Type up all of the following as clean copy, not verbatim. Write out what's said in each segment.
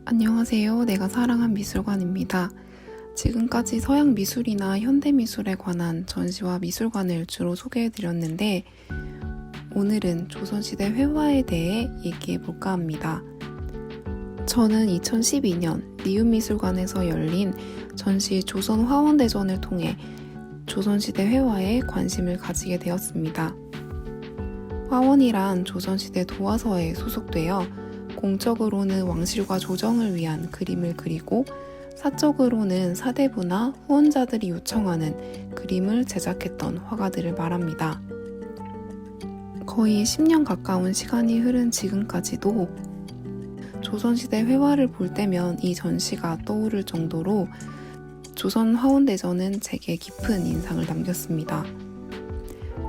안녕하세요. 내가 사랑한 미술관입니다. 지금까지 서양 미술이나 현대 미술에 관한 전시와 미술관을 주로 소개해드렸는데 오늘은 조선시대 회화에 대해 얘기해볼까 합니다. 저는 2012년 리움미술관에서 열린 전시 조선화원대전을 통해 조선시대 회화에 관심을 가지게 되었습니다. 화원이란 조선시대 도화서에 소속되어 공적으로는 왕실과 조정을 위한 그림을 그리고 사적으로는 사대부나 후원자들이 요청하는 그림을 제작했던 화가들을 말합니다. 거의 10년 가까운 시간이 흐른 지금까지도 조선시대 회화를 볼 때면 이 전시가 떠오를 정도로 조선화원대전은 제게 깊은 인상을 남겼습니다.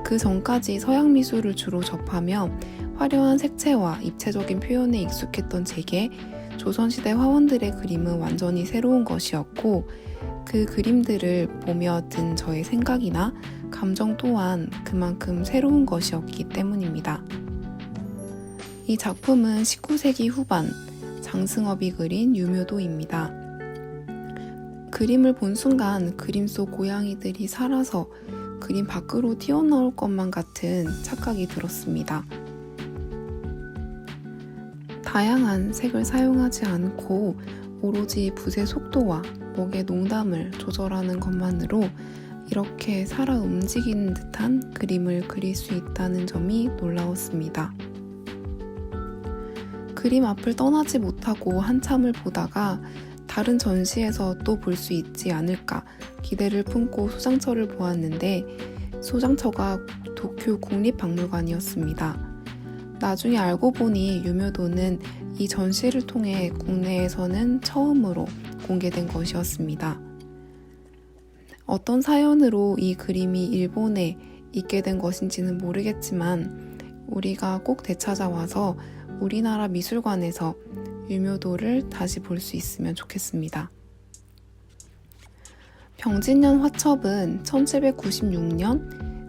그 전까지 서양 미술을 주로 접하며 화려한 색채와 입체적인 표현에 익숙했던 제게 조선시대 화원들의 그림은 완전히 새로운 것이었고 그 그림들을 보며 든 저의 생각이나 감정 또한 그만큼 새로운 것이었기 때문입니다. 이 작품은 19세기 후반 장승업이 그린 유묘도입니다. 그림을 본 순간 그림 속 고양이들이 살아서 그림 밖으로 튀어나올 것만 같은 착각이 들었습니다. 다양한 색을 사용하지 않고 오로지 붓의 속도와 먹의 농담을 조절하는 것만으로 이렇게 살아 움직이는 듯한 그림을 그릴 수 있다는 점이 놀라웠습니다. 그림 앞을 떠나지 못하고 한참을 보다가 다른 전시에서 또 볼 수 있지 않을까 기대를 품고 소장처를 보았는데 소장처가 도쿄 국립박물관이었습니다. 나중에 알고 보니 유묘도는 이 전시를 통해 국내에서는 처음으로 공개된 것이었습니다. 어떤 사연으로 이 그림이 일본에 있게 된 것인지는 모르겠지만 우리가 꼭 되찾아와서 우리나라 미술관에서 유묘도를 다시 볼 수 있으면 좋겠습니다. 병진년 화첩은 1796년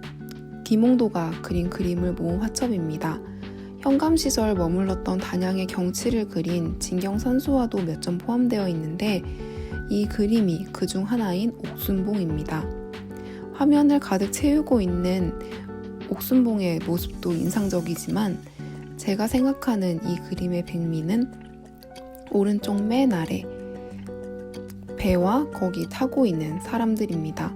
김홍도가 그린 그림을 모은 화첩입니다. 현감 시절 머물렀던 단양의 경치를 그린 진경산수화도 몇 점 포함되어 있는데 이 그림이 그중 하나인 옥순봉입니다. 화면을 가득 채우고 있는 옥순봉의 모습도 인상적이지만 제가 생각하는 이 그림의 백미는 오른쪽 맨 아래 배와 거기 타고 있는 사람들입니다.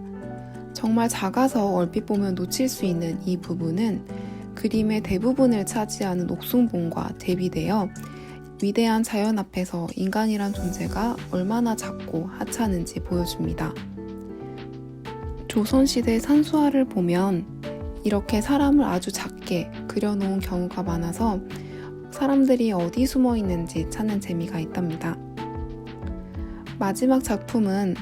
정말 작아서 얼핏 보면 놓칠 수 있는 이 부분은 그림의 대부분을 차지하는 옥순봉과 대비되어 위대한 자연 앞에서 인간이란 존재가 얼마나 작고 하찮은지 보여줍니다. 조선시대 산수화를 보면 이렇게 사람을 아주 작게 그려놓은 경우가 많아서 사람들이 어디 숨어 있는지 찾는 재미가 있답니다. 마지막 작품은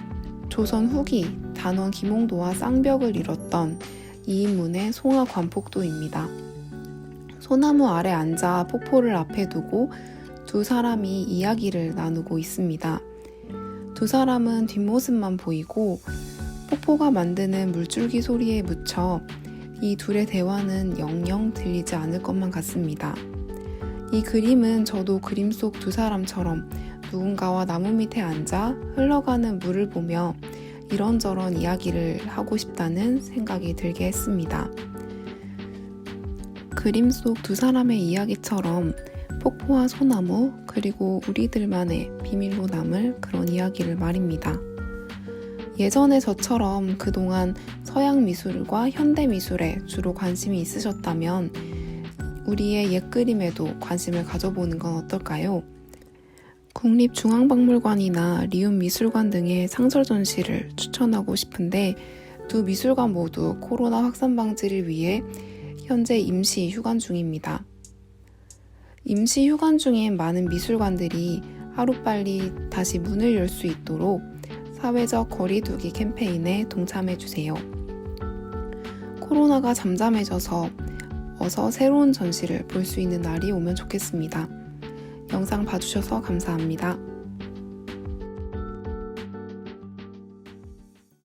조선 후기 단원 김홍도와 쌍벽을 이뤘던 이인문의 송화 관폭도입니다. 소나무 아래 앉아 폭포를 앞에 두고 두 사람이 이야기를 나누고 있습니다. 두 사람은 뒷모습만 보이고 폭포가 만드는 물줄기 소리에 묻혀 이 둘의 대화는 영영 들리지 않을 것만 같습니다. 이 그림은 저도 그림 속 두 사람처럼 누군가와 나무 밑에 앉아 흘러가는 물을 보며 이런저런 이야기를 하고 싶다는 생각이 들게 했습니다. 그림 속 두 사람의 이야기처럼 폭포와 소나무 그리고 우리들만의 비밀로 남을 그런 이야기를 말입니다. 예전에 저처럼 그동안 서양 미술과 현대 미술에 주로 관심이 있으셨다면 우리의 옛그림에도 관심을 가져보는 건 어떨까요? 국립중앙박물관이나 리움미술관 등의 상설 전시를 추천하고 싶은데 두 미술관 모두 코로나 확산 방지를 위해 현재 임시 휴관 중입니다. 임시 휴관 중인 많은 미술관들이 하루빨리 다시 문을 열 수 있도록 사회적 거리두기 캠페인에 동참해주세요. 코로나가 잠잠해져서 어서 새로운 전시를 볼 수 있는 날이 오면 좋겠습니다. 영상 봐주셔서 감사합니다.